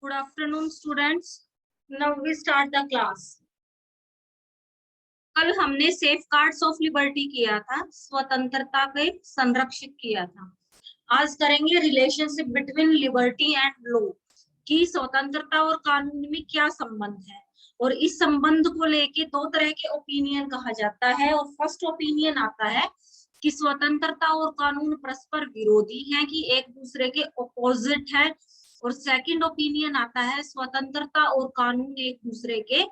Good afternoon, students. Now we start the class. कल हमने safe guards of liberty किया था, स्वतंत्रता के संरक्षक किया था। आज करेंगे relationship between liberty and law, कि स्वतंत्रता और कानून में क्या संबंध है। और इस संबंध को लेके दो तरह के ओपिनियन कहा जाता है। और फर्स्ट ओपिनियन आता है कि स्वतंत्रता और कानून परस्पर विरोधी हैं, कि एक दूसरे के ऑपोजिट है। और सेकंड ओपिनियन आता है स्वतंत्रता और कानून एक दूसरे के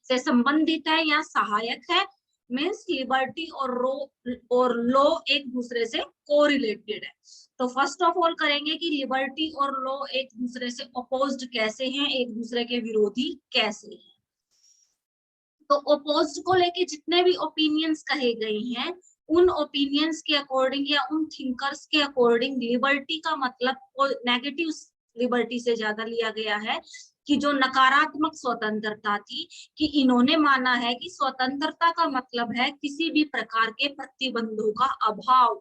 से संबंधित है या सहायक है। मीन्स लिबर्टी और लॉ एक दूसरे से कोरिलेटेड है। तो फर्स्ट ऑफ ऑल करेंगे कि लिबर्टी और लॉ एक दूसरे से अपोज्ड कैसे हैं, एक दूसरे के विरोधी कैसे हैं। तो अपोज्ड को लेके जितने भी ओपिनियंस कहे गए हैं, उन ओपिनियंस के अकॉर्डिंग या उन थिंकर्स के अकॉर्डिंग लिबर्टी का मतलब नेगेटिव लिबर्टी से ज्यादा लिया गया है, कि जो नकारात्मक स्वतंत्रता थी, कि इन्होंने माना है कि स्वतंत्रता का मतलब है किसी भी प्रकार के प्रतिबंधों का अभाव,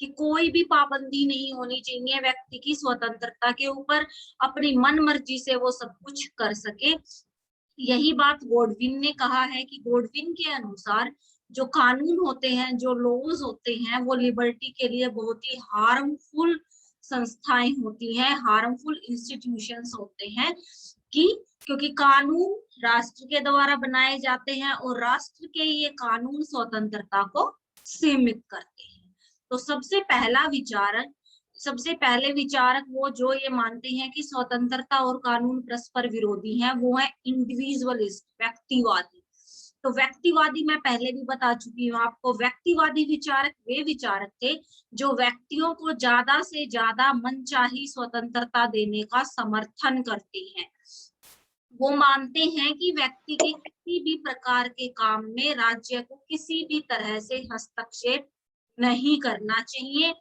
कि कोई भी पाबंदी नहीं होनी चाहिए व्यक्ति की स्वतंत्रता के ऊपर, अपनी मन मर्जी से वो सब कुछ कर सके। यही बात गॉडविन ने कहा है, कि गॉडविन के अनुसार जो कानून होते हैं, जो लॉज होते हैं, वो लिबर्टी के लिए बहुत ही हार्मफुल संस्थाएं होती हैं, हार्मफुल इंस्टीट्यूशंस होते हैं, कि क्योंकि कानून राष्ट्र के द्वारा बनाए जाते हैं और राष्ट्र के ये कानून स्वतंत्रता को सीमित करते हैं। तो सबसे पहले विचारक वो जो ये मानते हैं कि स्वतंत्रता और कानून परस्पर विरोधी हैं, वो है इंडिविजुअलिस्ट, व्यक्तिवादी। तो व्यक्तिवादी मैं पहले भी बता चुकी हूँ आपको, व्यक्तिवादी विचारक वे विचारक थे जो व्यक्तियों को ज्यादा से ज्यादा मनचाही स्वतंत्रता देने का समर्थन करते हैं। वो मानते हैं कि व्यक्ति के किसी भी प्रकार के काम में राज्य को किसी भी तरह से हस्तक्षेप नहीं करना चाहिए।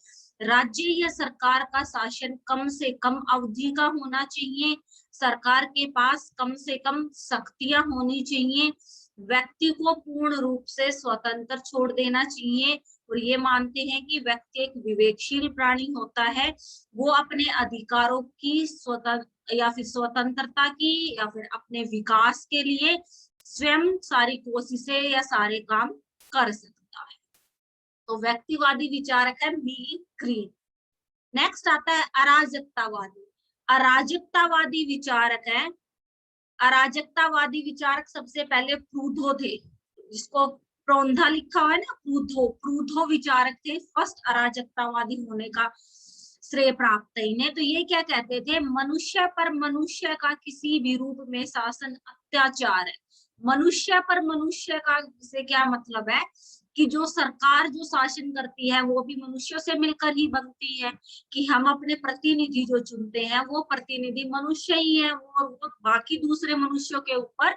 राज्य या सरकार का शासन कम से कम अवधि का होना चाहिए। सरकार के पास कम से कम शक्तियां होनी चाहिए। व्यक्ति को पूर्ण रूप से स्वतंत्र छोड़ देना चाहिए। और ये मानते हैं कि व्यक्ति एक विवेकशील प्राणी होता है, वो अपने अधिकारों की या फिर स्वतंत्रता की या फिर अपने विकास के लिए स्वयं सारी कोशिशें या सारे काम कर सकता है। तो व्यक्तिवादी विचारक है मिल ग्रीन। नेक्स्ट आता है अराजकतावादी। अराजकतावादी विचारक है, अराजकतावादी विचारक सबसे पहले प्रूधो थे, जिसको प्रोंधा लिखा हुआ है ना, प्रूधो विचारक थे। फर्स्ट अराजकतावादी होने का श्रेय प्राप्त है इन्हें। तो ये क्या कहते थे, मनुष्य पर मनुष्य का किसी भी रूप में शासन अत्याचार है। मनुष्य पर मनुष्य का से क्या मतलब है, कि जो सरकार जो शासन करती है वो भी मनुष्यों से मिलकर ही बनती है, कि हम अपने प्रतिनिधि जो चुनते हैं वो प्रतिनिधि मनुष्य ही है, वो बाकी दूसरे मनुष्यों के ऊपर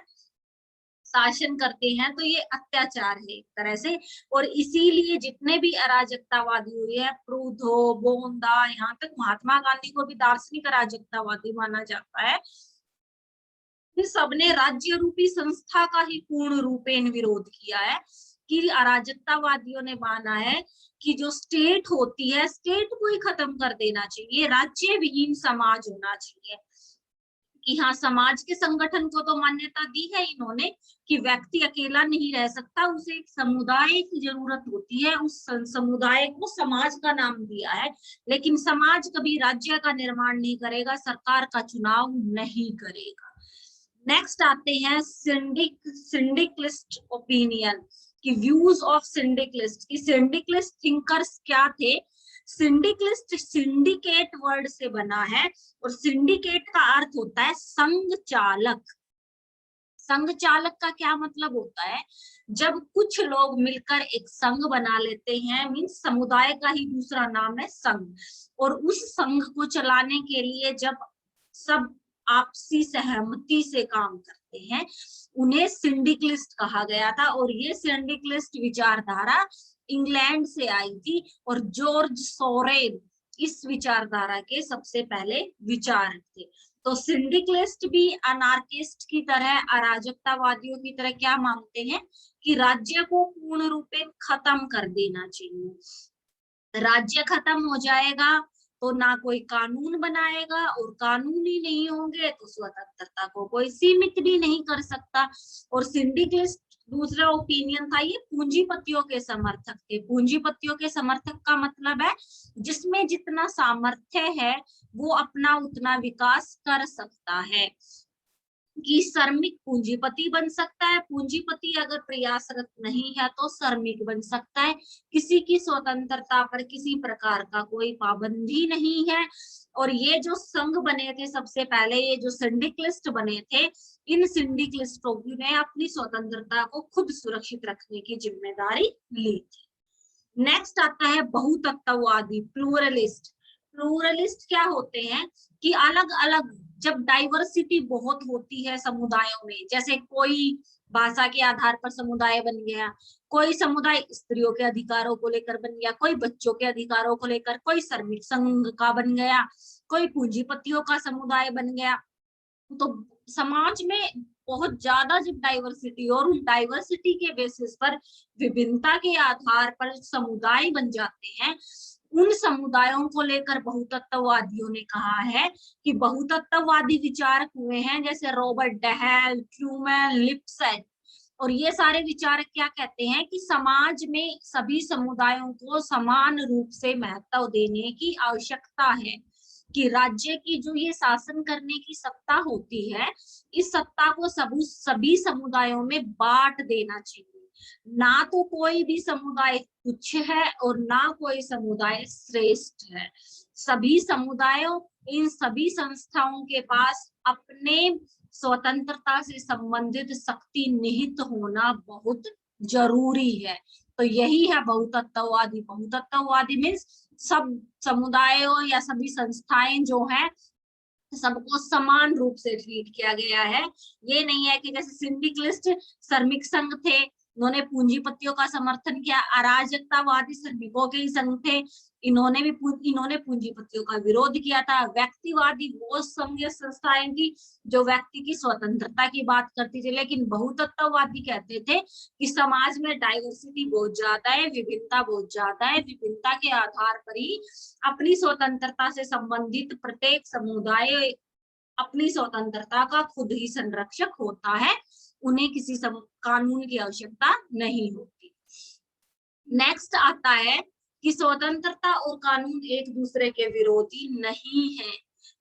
शासन करते हैं। तो ये अत्याचार है एक तरह से। और इसीलिए जितने भी अराजकतावादी हुए हैं, प्रूधो, बोंदा, यहाँ तक महात्मा गांधी को भी दार्शनिक अराजकतावादी माना जाता है, सबने राज्य रूपी संस्था का ही पूर्ण रूपेण विरोध किया है। कि अराजकतावादियों ने माना है कि जो स्टेट होती है, स्टेट को ही खत्म कर देना चाहिए, राज्य विहीन समाज होना चाहिए। कि हाँ, समाज के संगठन को तो मान्यता दी है इन्होंने, कि व्यक्ति अकेला नहीं रह सकता, उसे एक समुदाय की जरूरत होती है, उस समुदाय को समाज का नाम दिया है। लेकिन समाज कभी राज्य का निर्माण नहीं करेगा, सरकार का चुनाव नहीं करेगा। नेक्स्ट आते हैं सिंडिकलिस्ट ओपिनियन, कि व्यूज ऑफ सिंडिकलिस्ट। कि सिंडिकलिस्ट थिंकर्स क्या थे। सिंडिकलिस्ट सिंडिकेट वर्ड से बना है, और सिंडिकेट का अर्थ होता है संघ चालक। संघ चालक का क्या मतलब होता है, जब कुछ लोग मिलकर एक संघ बना लेते हैं, मीन्स समुदाय का ही दूसरा नाम है संघ, और उस संघ को चलाने के लिए जब सब आपसी सहमति से काम करते हैं, उन्हें सिंडिकलिस्ट कहा गया था। और ये सिंडिकलिस्ट विचारधारा इंग्लैंड से आई थी, और जॉर्ज सोरेन इस विचारधारा के सबसे पहले विचारक थे। तो सिंडिकलिस्ट भी अनार्किस्ट की तरह, अराजकतावादियों की तरह क्या मांगते हैं, कि राज्य को पूर्ण रूप से खत्म कर देना चाहिए। राज्य खत्म हो जाएगा तो ना कोई कानून बनाएगा, और कानून ही नहीं होंगे तो स्वतंत्रता को कोई सीमित भी नहीं कर सकता। और सिंडिकेलिस्ट दूसरा ओपिनियन था, ये पूंजीपतियों के समर्थक थे। पूंजीपतियों के समर्थक का मतलब है जिसमें जितना सामर्थ्य है वो अपना उतना विकास कर सकता है, कि श्रमिक पूंजीपति बन सकता है, पूंजीपति अगर प्रयासरत नहीं है तो श्रमिक बन सकता है। किसी की स्वतंत्रता पर किसी प्रकार का कोई पाबंदी नहीं है। और ये जो संघ बने थे सबसे पहले, ये जो सिंडिकलिस्ट बने थे, इन सिंडिकलिस्टों ने अपनी स्वतंत्रता को खुद सुरक्षित रखने की जिम्मेदारी ली थी। नेक्स्ट आता है बहुतत्ववादी, प्लूरलिस्ट। प्लूरलिस्ट क्या होते हैं कि अलग अलग, जब डाइवर्सिटी बहुत होती है समुदायों में, जैसे कोई भाषा के आधार पर समुदाय बन गया, कोई समुदाय स्त्रियों के अधिकारों को लेकर बन गया, कोई बच्चों के अधिकारों को लेकर, कोई श्रमिक संघ का बन गया, कोई पूंजीपतियों का समुदाय बन गया, तो समाज में बहुत ज्यादा जब डाइवर्सिटी, और उन डाइवर्सिटी के बेसिस पर, विभिन्नता के आधार पर समुदाय बन जाते हैं, उन समुदायों को लेकर बहुतत्ववादियों ने कहा है कि बहुतत्ववादी विचारक हुए हैं जैसे रॉबर्ट डहेल, ट्रूमैन, लिप्सेट। और ये सारे विचारक क्या कहते हैं कि समाज में सभी समुदायों को समान रूप से महत्व देने की आवश्यकता है, कि राज्य की जो ये शासन करने की सत्ता होती है, इस सत्ता को सभी समुदायों में बांट देना चाहिए। ना तो कोई भी समुदाय तुच्छ है और ना कोई समुदाय श्रेष्ठ है। सभी समुदायों, इन सभी संस्थाओं के पास अपने स्वतंत्रता से संबंधित शक्ति निहित होना बहुत जरूरी है। तो यही है बहुतत्ववादी। बहुतत्ववादी मीन्स सब समुदायों या सभी संस्थाएं जो है सबको समान रूप से ट्रीट किया गया है। ये नहीं है कि जैसे सिंडिकलिस्ट श्रमिक संघ थे, उन्होंने पूंजीपतियों का समर्थन किया, अराजकतावादी श्रमिकों के ही संघ थे, इन्होंने पूंजीपतियों का विरोध किया था। व्यक्तिवादी वो संघ संस्थाएं थी जो व्यक्ति की स्वतंत्रता की बात करती थी। लेकिन बहुतत्ववादी कहते थे कि समाज में डाइवर्सिटी बहुत ज्यादा है, विभिन्नता बहुत ज्यादा है, विभिन्नता के आधार पर ही अपनी स्वतंत्रता से संबंधित प्रत्येक समुदाय अपनी स्वतंत्रता का खुद ही संरक्षक होता है, उन्हें किसी कानून की आवश्यकता नहीं होती। नेक्स्ट आता है कि स्वतंत्रता और कानून एक दूसरे के विरोधी नहीं है,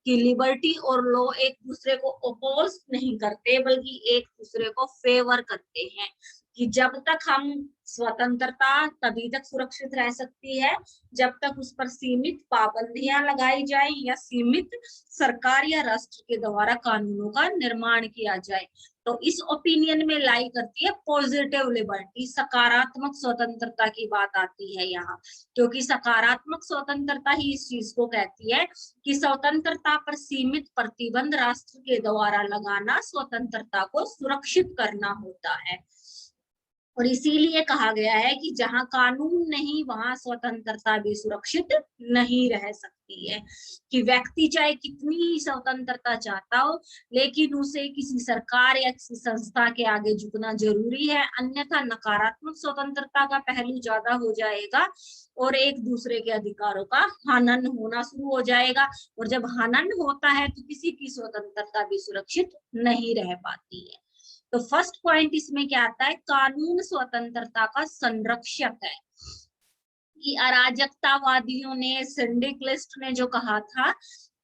कि लिबर्टी और लॉ एक दूसरे को अपोज नहीं करते बल्कि एक दूसरे को फेवर करते हैं, कि जब तक हम स्वतंत्रता तभी तक सुरक्षित रह सकती है जब तक उस पर सीमित पाबंदियां लगाई जाए या सीमित सरकार या राष्ट्र के द्वारा कानूनों का निर्माण किया जाए। तो इस ओपिनियन में लाई करती है पॉजिटिव लिबर्टी, सकारात्मक स्वतंत्रता की बात आती है यहाँ, क्योंकि सकारात्मक स्वतंत्रता ही इस चीज को कहती है कि स्वतंत्रता पर सीमित प्रतिबंध राष्ट्र के द्वारा लगाना स्वतंत्रता को सुरक्षित करना होता है। और इसीलिए कहा गया है कि जहां कानून नहीं वहां स्वतंत्रता भी सुरक्षित नहीं रह सकती है, कि व्यक्ति चाहे कितनी ही स्वतंत्रता चाहता हो लेकिन उसे किसी सरकार या किसी संस्था के आगे झुकना जरूरी है, अन्यथा नकारात्मक स्वतंत्रता का पहलू ज्यादा हो जाएगा और एक दूसरे के अधिकारों का हनन होना शुरू हो जाएगा। और जब हनन होता है तो किसी की स्वतंत्रता भी सुरक्षित नहीं रह पाती है। तो फर्स्ट पॉइंट इसमें क्या आता है, कानून स्वतंत्रता का संरक्षक है। कि अराजकतावादियों ने, सिंडिकलिस्ट ने जो कहा था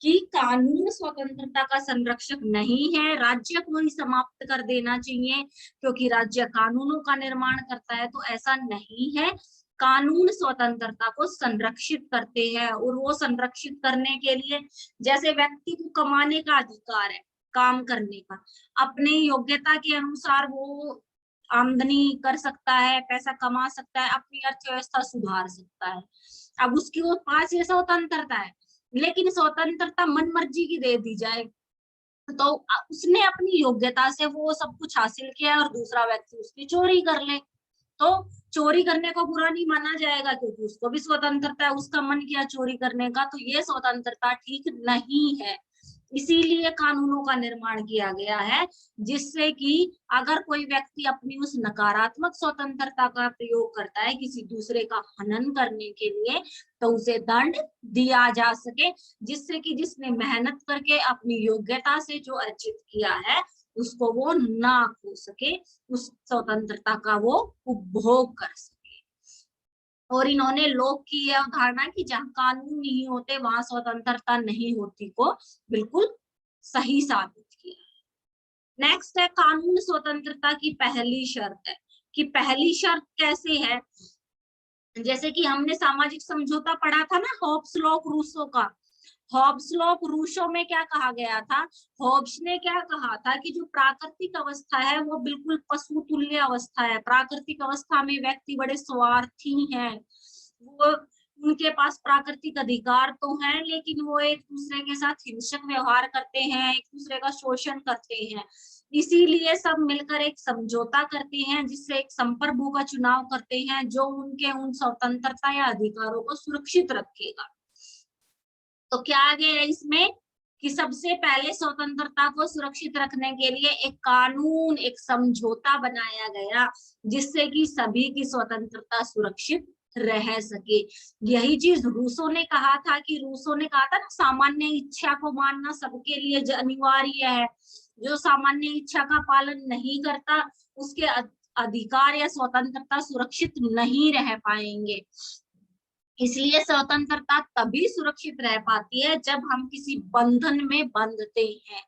कि कानून स्वतंत्रता का संरक्षक नहीं है, राज्य को ही समाप्त कर देना चाहिए क्योंकि राज्य कानूनों का निर्माण करता है, तो ऐसा नहीं है। कानून स्वतंत्रता को संरक्षित करते हैं और वो संरक्षित करने के लिए, जैसे व्यक्ति को कमाने का अधिकार है, काम करने का, अपने योग्यता के अनुसार वो आमदनी कर सकता है, पैसा कमा सकता है, अपनी अर्थव्यवस्था सुधार सकता है। अब उसके पास ये स्वतंत्रता है, लेकिन स्वतंत्रता मन मर्जी की दे दी जाए तो उसने अपनी योग्यता से वो सब कुछ हासिल किया और दूसरा व्यक्ति उसकी चोरी कर ले, तो चोरी करने को बुरा नहीं माना जाएगा क्योंकि उसको भी स्वतंत्रता है, उसका मन किया चोरी करने का, तो ये स्वतंत्रता ठीक नहीं है। इसीलिए कानूनों का निर्माण किया गया है, जिससे कि अगर कोई व्यक्ति अपनी उस नकारात्मक स्वतंत्रता का प्रयोग करता है किसी दूसरे का हनन करने के लिए, तो उसे दंड दिया जा सके, जिससे कि जिसने मेहनत करके अपनी योग्यता से जो अर्जित किया है उसको वो ना खो सके, उस स्वतंत्रता का वो उपभोग कर सके। और इन्होंने लोक की यह अवधारणा कि जहां कानून नहीं होते वहां स्वतंत्रता नहीं होती को बिल्कुल सही साबित किया। नेक्स्ट है कानून स्वतंत्रता की पहली शर्त है, कि पहली शर्त कैसे है, जैसे कि हमने सामाजिक समझौता पढ़ा था ना, हॉब्स लॉ रूसो का। हॉब्स लॉ रूसो में क्या कहा गया था, हॉब्स ने क्या कहा था कि जो प्राकृतिक अवस्था है वो बिल्कुल पशु तुल्य अवस्था है। प्राकृतिक अवस्था में व्यक्ति बड़े स्वार्थी हैं, वो उनके पास प्राकृतिक अधिकार तो हैं, लेकिन वो एक दूसरे के साथ हिंसक व्यवहार करते हैं, एक दूसरे का शोषण करते हैं। इसीलिए सब मिलकर एक समझौता करते हैं, जिससे एक संप्रभु का चुनाव करते हैं जो उनके उन स्वतंत्रता या अधिकारों को सुरक्षित रखेगा। तो क्या आ गया इसमें कि सबसे पहले स्वतंत्रता को सुरक्षित रखने के लिए एक कानून, एक समझौता बनाया गया, जिससे कि सभी की स्वतंत्रता सुरक्षित रह सके। यही चीज रूसो ने कहा था, कि रूसो ने कहा था ना, सामान्य इच्छा को मानना सबके लिए अनिवार्य है, जो सामान्य इच्छा का पालन नहीं करता उसके अधिकार या स्वतंत्रता सुरक्षित नहीं रह पाएंगे। इसलिए स्वतंत्रता तभी सुरक्षित रह पाती है जब हम किसी बंधन में बंधते हैं,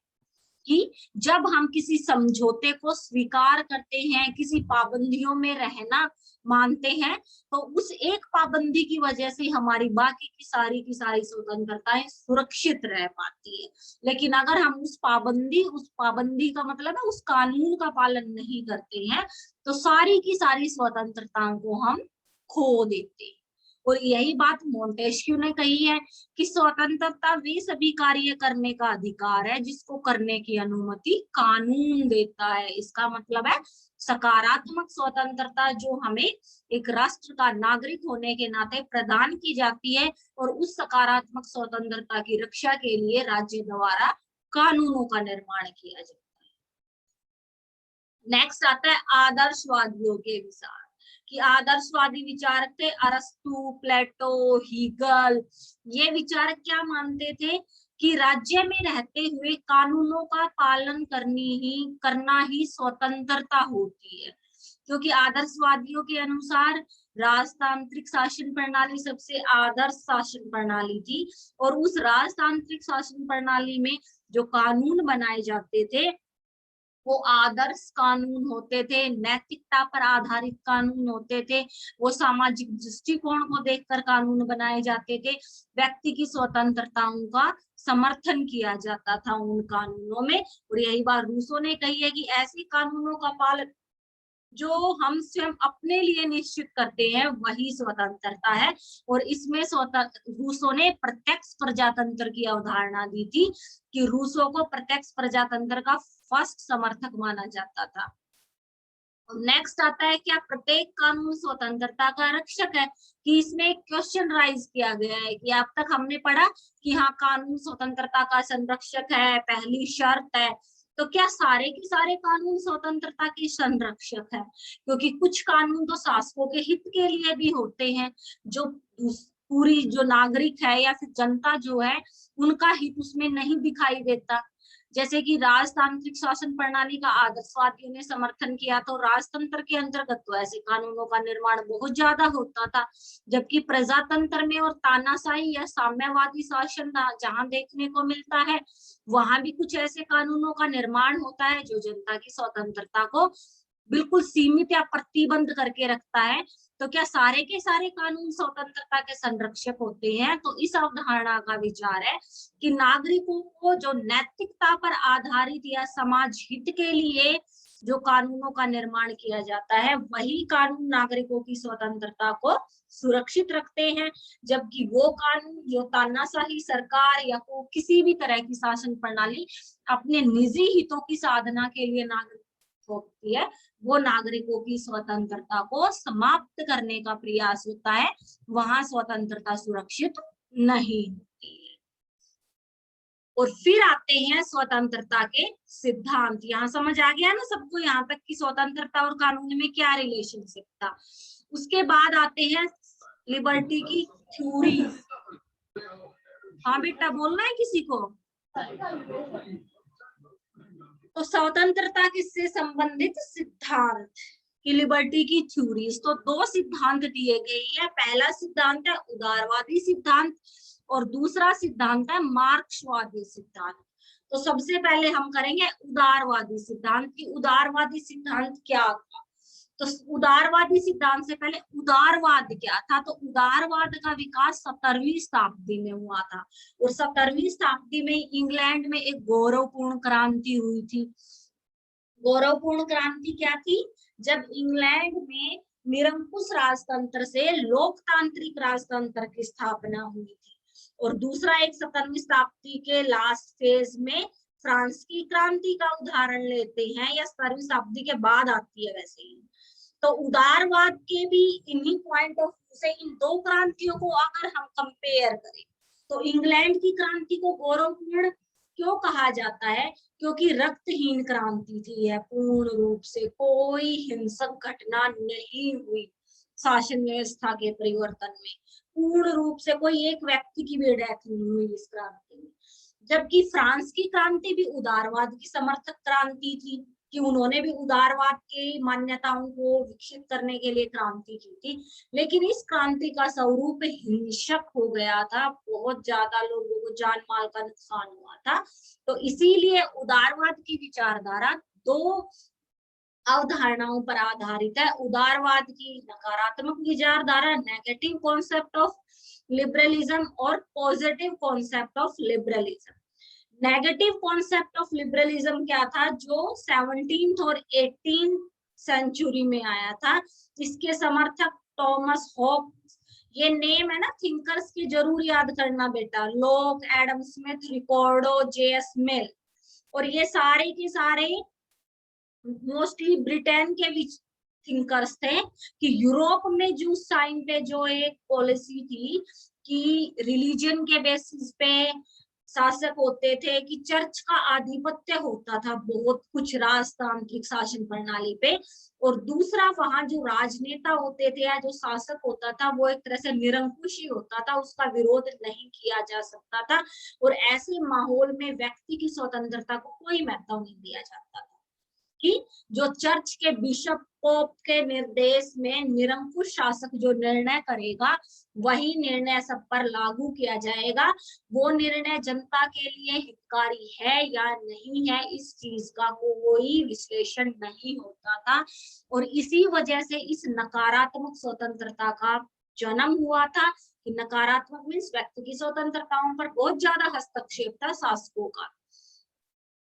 कि जब हम किसी समझौते को स्वीकार करते हैं, किसी पाबंदियों में रहना मानते हैं, तो उस एक पाबंदी की वजह से हमारी बाकी की सारी स्वतंत्रताएं सुरक्षित रह पाती है। लेकिन अगर हम उस पाबंदी का मतलब है उस कानून का पालन नहीं करते हैं, तो सारी की सारी स्वतंत्रताओं को हम खो देते हैं। और यही बात मोंटेस्क्यू ने कही है कि स्वतंत्रता वे सभी कार्य करने का अधिकार है जिसको करने की अनुमति कानून देता है। इसका मतलब है सकारात्मक स्वतंत्रता जो हमें एक राष्ट्र का नागरिक होने के नाते प्रदान की जाती है, और उस सकारात्मक स्वतंत्रता की रक्षा के लिए राज्य द्वारा कानूनों का निर्माण किया जाता है। नेक्स्ट आता है आदर्शवादियों के विचार, कि आदर्शवादी विचारक थे अरस्तु, प्लेटो, हीगल। ये विचारक क्या मानते थे कि राज्य में रहते हुए कानूनों का पालन करना ही स्वतंत्रता होती है, क्योंकि आदर्शवादियों के अनुसार राजतांत्रिक शासन प्रणाली सबसे आदर्श शासन प्रणाली थी, और उस राजतांत्रिक शासन प्रणाली में जो कानून बनाए जाते थे वो आदर्श कानून होते थे, नैतिकता पर आधारित कानून होते थे, वो सामाजिक दृष्टिकोण को देखकर कानून बनाए जाते थे, व्यक्ति की स्वतंत्रताओं का समर्थन किया जाता था उन कानूनों में। और यही बात रूसो ने कही है कि ऐसे कानूनों का पालन जो हम स्वयं अपने लिए निश्चित करते हैं वही स्वतंत्रता है। और इसमें रूसो ने प्रत्यक्ष प्रजातंत्र की अवधारणा दी थी, कि रूसो को प्रत्यक्ष प्रजातंत्र का फर्स्ट समर्थक माना जाता था। नेक्स्ट आता है क्या प्रत्येक कानून स्वतंत्रता का रक्षक है, कि इसमें एक क्वेश्चन राइज किया गया है कि अब तक हमने पढ़ा कि हाँ कानून स्वतंत्रता का संरक्षक है, पहली शर्त है, तो क्या सारे के सारे कानून स्वतंत्रता के संरक्षक है? क्योंकि कुछ कानून तो शासकों के हित के लिए भी होते हैं, जो पूरी जो नागरिक है या फिर जनता जो है उनका हित उसमें नहीं दिखाई देता। जैसे कि राजतांत्रिक शासन प्रणाली का आदर्शवादियों ने समर्थन किया, तो राजतंत्र के अंतर्गत तो ऐसे कानूनों का निर्माण बहुत ज्यादा होता था, जबकि प्रजातंत्र में और तानाशाही या साम्यवादी शासन जहां देखने को मिलता है वहां भी कुछ ऐसे कानूनों का निर्माण होता है जो जनता की स्वतंत्रता को बिल्कुल सीमित या प्रतिबंध करके रखता है। तो क्या सारे के सारे कानून स्वतंत्रता के संरक्षक होते हैं? तो इस अवधारणा का विचार है कि नागरिकों को जो नैतिकता पर आधारित या समाज हित के लिए जो कानूनों का निर्माण किया जाता है वही कानून नागरिकों की स्वतंत्रता को सुरक्षित रखते हैं, जबकि वो कानून जो तानाशाही सरकार या किसी भी तरह की शासन प्रणाली अपने निजी हितों की साधना के लिए नागरिक होती है, वो नागरिकों की स्वतंत्रता को समाप्त करने का प्रयास होता है, वहां स्वतंत्रता सुरक्षित नहीं होती है। और फिर आते हैं स्वतंत्रता के सिद्धांत। यहाँ समझ आ गया ना सबको यहाँ तक कि स्वतंत्रता और कानून में क्या रिलेशनशिप था। उसके बाद आते हैं लिबर्टी की थ्योरी। हाँ बेटा बोलना है किसी को? तो स्वतंत्रता किससे संबंधित सिद्धांत की लिबर्टी की थ्योरीज। तो दो सिद्धांत दिए गए हैं। पहला सिद्धांत है उदारवादी सिद्धांत और दूसरा सिद्धांत है मार्क्सवादी सिद्धांत। तो सबसे पहले हम करेंगे उदारवादी सिद्धांत की उदारवादी सिद्धांत क्या था। तो उदारवादी सिद्धांत से पहले उदारवाद क्या था। तो उदारवाद का विकास 17वीं शताब्दी में हुआ था और 17वीं शताब्दी में इंग्लैंड में एक गौरवपूर्ण क्रांति हुई थी। गौरवपूर्ण क्रांति क्या थी? जब इंग्लैंड में निरंकुश राजतंत्र से लोकतांत्रिक राजतंत्र की स्थापना हुई थी। और दूसरा एक 17वीं शताब्दी के लास्ट फेज में फ्रांस की क्रांति का उदाहरण लेते हैं, या 17वीं शताब्दी के बाद आती है वैसे ही। तो उदारवाद के भी इन्हीं पॉइंट ऑफ व्यू से इन दो क्रांतियों को अगर हम कंपेयर करें तो इंग्लैंड की क्रांति को गौरवपूर्ण क्यों कहा जाता है? क्योंकि रक्तहीन क्रांति थी यह, पूर्ण रूप से कोई हिंसक घटना नहीं हुई शासन व्यवस्था के परिवर्तन में, पूर्ण रूप से कोई एक व्यक्ति की भी डेथ नहीं हुई इस क्रांति में। जबकि फ्रांस की क्रांति भी उदारवाद की समर्थक क्रांति थी कि उन्होंने भी उदारवाद की मान्यताओं को विकसित करने के लिए क्रांति की थी, लेकिन इस क्रांति का स्वरूप हिंसक हो गया था, बहुत ज्यादा लोगों को जान माल का नुकसान हुआ था। तो इसीलिए उदारवाद की विचारधारा दो अवधारणाओं पर आधारित है। उदारवाद की नकारात्मक विचारधारा नेगेटिव कॉन्सेप्ट ऑफ लिबरलिज्म और positive concept of liberalism. Negative concept of liberalism क्या था? जो 17th और 18th सेंचुरी में आया था। इसके समर्थक थॉमस हॉब्स, ये नेम है ना थिंकर्स की, जरूर याद करना बेटा, लॉक, एडम स्मिथ, रिकॉर्डो, जे.एस. मिल, और ये सारे के सारे मोस्टली ब्रिटेन के थिंकर्स थे कि यूरोप में जो उस टाइम पे जो एक पॉलिसी थी कि रिलीजन के बेसिस पे शासक होते थे, कि चर्च का आधिपत्य होता था बहुत कुछ राजतांत्रिक शासन प्रणाली पे, और दूसरा वहां जो राजनेता होते थे या जो शासक होता था वो एक तरह से निरंकुश ही होता था, उसका विरोध नहीं किया जा सकता था, और ऐसे माहौल में व्यक्ति की स्वतंत्रता को कोई महत्व नहीं दिया जाता था। कि जो चर्च के बिशप पोप के निर्देश में निरंकुश शासक जो निर्णय करेगा वही निर्णय सब पर लागू किया जाएगा, वो निर्णय जनता के लिए हितकारी है या नहीं है इस चीज का कोई विश्लेषण नहीं होता था। और इसी वजह से इस नकारात्मक स्वतंत्रता का जन्म हुआ था कि नकारात्मक मीन्स व्यक्ति की स्वतंत्रताओं पर बहुत ज्यादा हस्तक्षेप था शासकों का,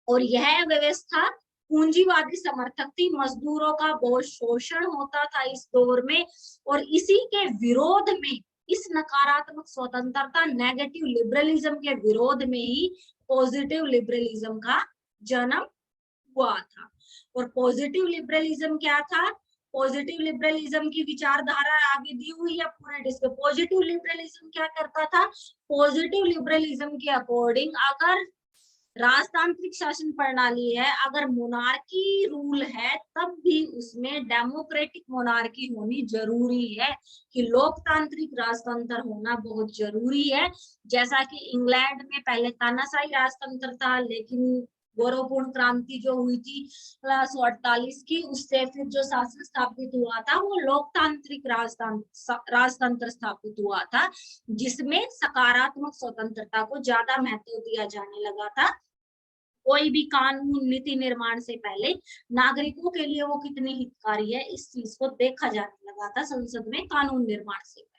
और यह व्यवस्था पूंजीवादी समर्थक थी, मजदूरों का बहुत शोषण होता था इस दौर में, और इसी के विरोध में इस नकारात्मक स्वतंत्रता नेगेटिव लिबरलिज्म के विरोध में ही पॉजिटिव लिबरलिज्म का जन्म हुआ था। और पॉजिटिव लिबरलिज्म क्या था? पॉजिटिव लिबरलिज्म की विचारधारा आगे दी हुई है पूरे डिस्क। पॉजिटिव लिबरलिज्म क्या करता था? पॉजिटिव लिबरलिज्म के अकॉर्डिंग अगर राजतांत्रिक शासन प्रणाली है, अगर मोनार्की रूल है, तब भी उसमें डेमोक्रेटिक मोनार्की होनी जरूरी है, कि लोकतांत्रिक राजतंत्र होना बहुत जरूरी है। जैसा कि इंग्लैंड में पहले तानाशाही राजतंत्र था, लेकिन गौरवपूर्ण क्रांति जो हुई थी 1948 की, उससे फिर जो शासन स्थापित हुआ था वो लोकतांत्रिक राजतंत्र स्थापित हुआ था, जिसमें सकारात्मक स्वतंत्रता को ज्यादा महत्व दिया जाने लगा था। कोई भी कानून नीति निर्माण से पहले नागरिकों के लिए वो कितनी हितकारी है इस चीज को देखा जाने लगा था संसद में कानून निर्माण से पहले।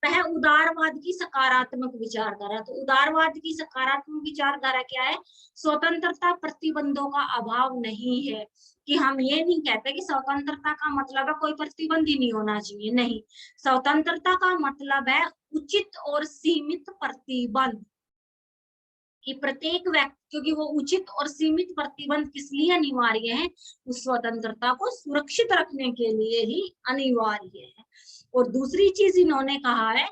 वह उदारवाद की सकारात्मक विचारधारा। तो उदारवाद की सकारात्मक विचारधारा क्या है? स्वतंत्रता प्रतिबंधों का अभाव नहीं है, कि हम ये नहीं कहते कि स्वतंत्रता का मतलब है कोई प्रतिबंध ही नहीं होना चाहिए, नहीं, स्वतंत्रता का मतलब है उचित और सीमित प्रतिबंध, कि प्रत्येक व्यक्ति, क्योंकि वो उचित और सीमित प्रतिबंध किस लिए अनिवार्य है? उस स्वतंत्रता को सुरक्षित रखने के लिए ही अनिवार्य है। और दूसरी चीज इन्होंने कहा है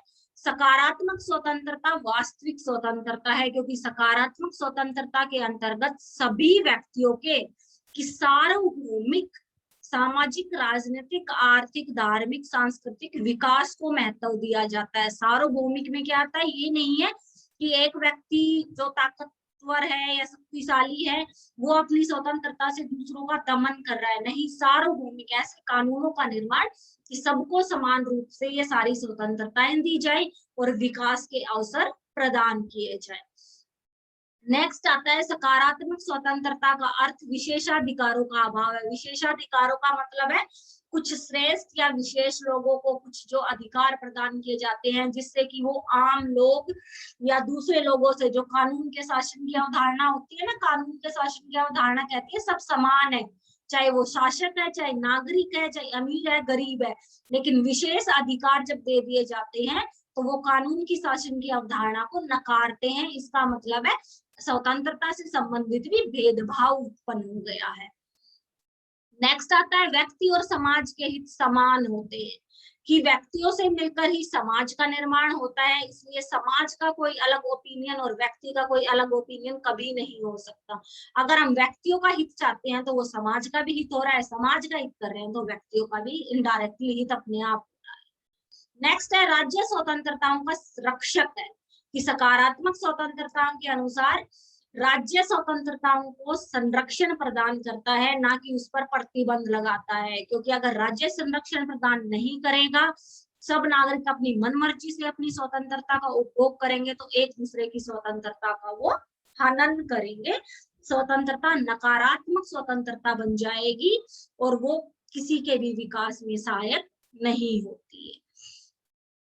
सकारात्मक स्वतंत्रता वास्तविक स्वतंत्रता है, क्योंकि सकारात्मक स्वतंत्रता के अंतर्गत सभी व्यक्तियों के कि सार्वभौमिक सामाजिक, राजनीतिक, आर्थिक, धार्मिक, सांस्कृतिक विकास को महत्व दिया जाता है। सार्वभौमिक में क्या आता है, ये नहीं है कि एक व्यक्ति जो ताकतवर है या शक्तिशाली है वो अपनी स्वतंत्रता से दूसरों का दमन कर रहा है, नहीं, सार्वभौमिक ऐसे कानूनों का निर्माण कि सबको समान रूप से ये सारी स्वतंत्रताएं दी जाए और विकास के अवसर प्रदान किए जाए। नेक्स्ट आता है सकारात्मक स्वतंत्रता का अर्थ विशेषाधिकारों का अभाव है। विशेषाधिकारों का मतलब है कुछ श्रेष्ठ या विशेष लोगों को कुछ जो अधिकार प्रदान किए जाते हैं जिससे कि वो आम लोग या दूसरे लोगों से, जो कानून के शासन की अवधारणा होती है ना, कानून के शासन की अवधारणा कहती है सब समान है, चाहे वो शासक है, चाहे नागरिक है, चाहे अमीर है, गरीब है, लेकिन विशेष अधिकार जब दे दिए जाते हैं तो वो कानून की शासन की अवधारणा को नकारते हैं। इसका मतलब है स्वतंत्रता से संबंधित भी भेदभाव उत्पन्न हो गया है। नेक्स्ट आता है व्यक्ति और समाज के हित समान होते हैं, कि व्यक्तियों से मिलकर ही समाज का निर्माण होता है, इसलिए समाज का कोई अलग ओपिनियन और व्यक्ति का कोई अलग ओपिनियन कभी नहीं हो सकता। अगर हम व्यक्तियों का हित चाहते हैं तो वो समाज का भी हित हो रहा है, समाज का हित कर रहे हैं तो व्यक्तियों का भी इनडायरेक्टली हित अपने आप हो रहा है। नेक्स्ट है राज्य स्वतंत्रताओं का रक्षक है, कि सकारात्मक स्वतंत्रताओं के अनुसार राज्य स्वतंत्रताओं को संरक्षण प्रदान करता है, ना कि उस पर प्रतिबंध लगाता है, क्योंकि अगर राज्य संरक्षण प्रदान नहीं करेगा, सब नागरिक अपनी मनमर्जी से अपनी स्वतंत्रता का उपभोग करेंगे तो एक दूसरे की स्वतंत्रता का वो हनन करेंगे, स्वतंत्रता नकारात्मक स्वतंत्रता बन जाएगी और वो किसी के भी विकास में सहायक नहीं होती है।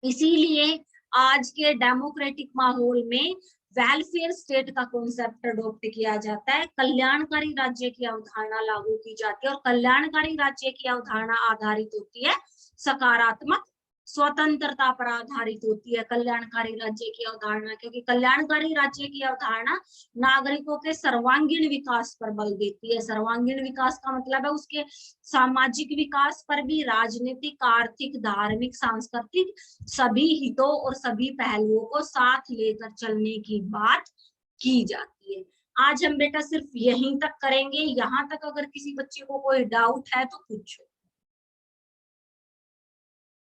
इसीलिए आज के डेमोक्रेटिक माहौल में वेलफेयर स्टेट का कॉन्सेप्ट अडॉप्ट किया जाता है, कल्याणकारी राज्य की अवधारणा लागू की जाती है और कल्याणकारी राज्य की अवधारणा आधारित होती है सकारात्मक स्वतंत्रता पर आधारित होती है कल्याणकारी राज्य की अवधारणा, क्योंकि कल्याणकारी राज्य की अवधारणा नागरिकों के सर्वांगीण विकास पर बल देती है। सर्वांगीण विकास का मतलब है उसके सामाजिक विकास पर भी, राजनीतिक, आर्थिक, धार्मिक, सांस्कृतिक सभी हितों और सभी पहलुओं को साथ लेकर चलने की बात की जाती है। आज हम बेटा सिर्फ यहीं तक करेंगे, यहाँ तक अगर किसी बच्चे को कोई डाउट है तो पूछो।